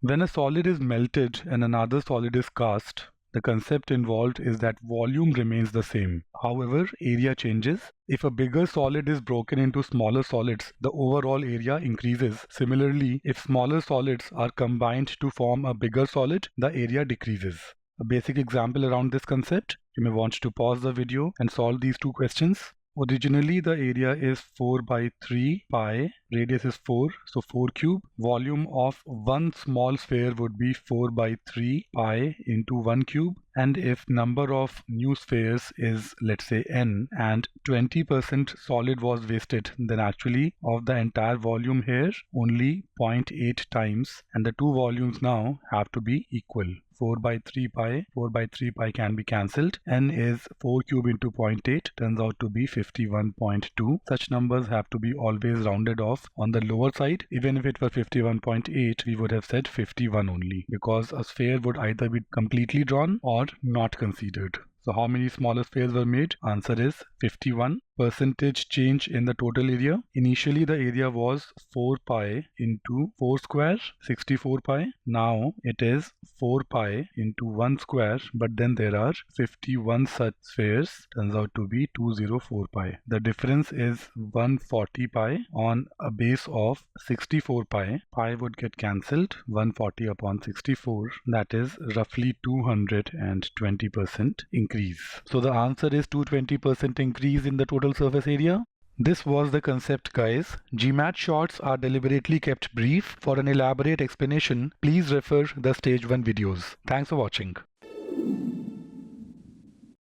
When a solid is melted and another solid is cast, the concept involved is that volume remains the same. However, area changes. If a bigger solid is broken into smaller solids, the overall area increases. Similarly, if smaller solids are combined to form a bigger solid, the area decreases. A basic example around this concept, you may want to pause the video and solve these two questions. Originally, the area is 4 by 3 pi, radius is 4, so 4 cube. Volume of one small sphere would be 4 by 3 pi into 1 cube. And if number of new spheres is, let's say, n, and 20% solid was wasted, then actually of the entire volume here, only 0.8 times, and the two volumes now have to be equal. 4 by 3 pi can be cancelled. N is 4 cube into 0.8, turns out to be 51.2. Such numbers have to be always rounded off on the lower side. Even if it were 51.8, we would have said 51 only, because a sphere would either be completely drawn or not considered. So how many smaller spheres were made? Answer is 51. Percentage change in the total area. Initially the area was 4 pi into 4 square, 64 pi. Now it is 4 pi into 1 square, but then there are 51 such spheres, turns out to be 204 pi. The difference is 140 pi on a base of 64 pi. Pi would get cancelled, 140 upon 64, that is roughly 220% increase. So the answer is 220% increase in the total surface area. This was the concept, guys. GMAT shorts are deliberately kept brief. For an elaborate explanation, please refer the stage 1 videos. Thanks for watching.